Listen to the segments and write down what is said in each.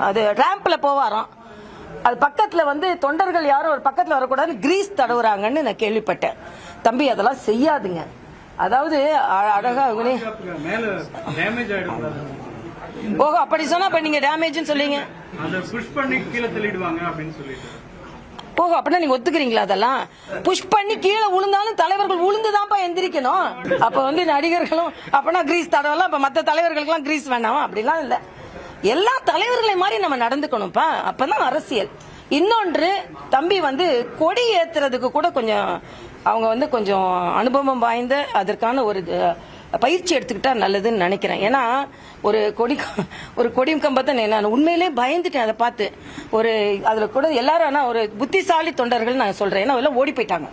அது ரேம்ப்ல போவாராம். அது பக்கத்துல வந்து தொண்டர்கள் யாரும் ஒரு பக்கத்துல வரக்கூடாது கிரீஸ் தடவுறாங்கன்னு நான் கேள்விப்பட்டேன். தம்பி அதெல்லாம் செய்யாதுங்க. அதாவது அழகா ஓஹோ அப்படி சொன்னா இப்ப நீங்க டேமேஜ் சொல்லுங்க. ஓஹோ அப்படின்னா நீங்க ஒத்துக்கிறீங்களா? அதெல்லாம் புஷ் பண்ணி கீழே விழுந்தாலும் தலைவர்கள் விழுந்துதான்ப்பா எந்திரிக்கணும். அப்ப வந்து நடிகர்களும் அப்பனா கிரீஸ் தடவலாம், அப்ப மத்த தலைவர்களுக்கு எல்லாம் கிரீஸ் வேண்டாமா? அப்படிலாம் இல்ல. எல்லா தலைவர்களை மாதிரி நம்ம நடந்துக்கணும்ப்பா. அப்பதான் அரசியல். இன்னொன்று தம்பி வந்து கொடி ஏத்துறதுக்கு கூட கொஞ்சம் அவங்க வந்து கொஞ்சம் அனுபவம் வாய்ந்த அதற்கான ஒரு பயிற்சி எடுத்துக்கிட்டா நல்லதுன்னு நினைக்கிறேன். ஏன்னா ஒரு கொடி கம்பத்தை நான் உண்மையிலே பயந்துட்டேன் அதை பார்த்து. ஒரு அதுல கூட எல்லாரும் ஆனா ஒரு புத்திசாலி தொண்டர்கள் நான் சொல்றேன். ஏன்னா எல்லாம் ஓடி போயிட்டாங்க.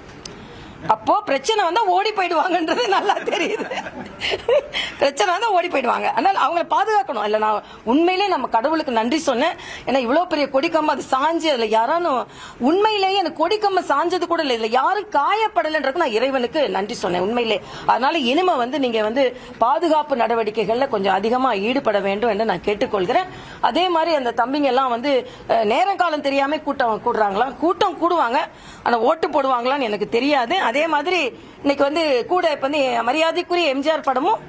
அப்போ பிரச்சனை வந்தா ஓடி போயிடுவாங்கன்றது நல்லா தெரியுது. பிரச்சனை வந்தா ஓடி போயிடுவாங்க. அதனால அவங்களை பாதுகாக்கணும். இல்ல நான் உண்மையிலே நம்ம கடவுளுக்கு நன்றி சொன்னேன். ஏன்னா இவ்வளவு பெரிய கொடிக்கம்பம் அது சாஞ்சு அதுல யாரானும் உண்மையிலேயே எனக்கு கொடிக்கம்பம் சாஞ்சது கூட இல்லை. இதுல யாரும் காயப்படலைன்றது நான் இறைவனுக்கு நன்றி சொன்னேன் உண்மையிலே. அதனால இனிமே வந்து நீங்க வந்து பாதுகாப்பு நடவடிக்கைகள்ல கொஞ்சம் அதிகமா ஈடுபட வேண்டும் என்று நான் கேட்டுக்கொள்கிறேன். அதே மாதிரி அந்த தம்பிங்க எல்லாம் வந்து நேரம் காலம் தெரியாம கூட்டம் கூடுவாங்க. ஆனா ஓட்டு போடுவாங்களான்னு எனக்கு தெரியாது. அதே மாதிரி இன்னைக்கு வந்து கூட இப்ப வந்து மரியாதைக்குரிய எம்ஜிஆர் படமும்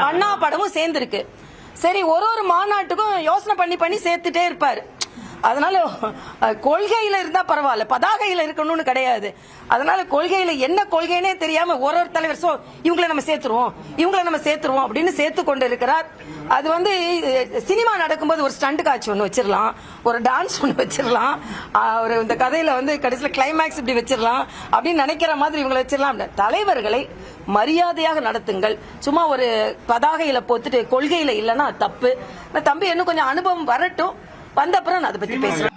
அண்ணா படமும் சேர்ந்திருக்கு. சரி ஒரு மாநாட்டுக்கும் யோசனை பண்ணி சேர்த்துட்டே இருப்பாரு. அதனால கொள்கையில இருந்தா பரவாயில்ல, பதாகையில இருக்கணும்னு கிடையாது. அதனால கொள்கையில என்ன கொள்கைன்னே தெரியாம ஒரு தலைவர் இவங்களை நம்ம சேர்த்துருவோம் அப்படின்னு சேர்த்து கொண்டு இருக்கிறார். அது வந்து சினிமா நடக்கும்போது ஒரு ஸ்டண்ட் காட்சி ஒண்ணு வச்சிடலாம், ஒரு டான்ஸ் ஒண்ணு வச்சிடலாம், ஒரு இந்த கதையில வந்து கடைசியில கிளைமேக்ஸ் இப்படி வச்சிடலாம் அப்படின்னு நினைக்கிற மாதிரி இவங்களை வச்சிடலாம். தலைவர்களை மரியாதையாக நடத்துங்கள். சும்மா ஒரு பதாகையில போத்துட்டு கொள்கையில இல்லைன்னா தப்பு. தம்பி இன்னும் கொஞ்சம் அனுபவம் வரட்டும், வந்த அப்புறம் நான் அதை பத்தி பேசுறேன்.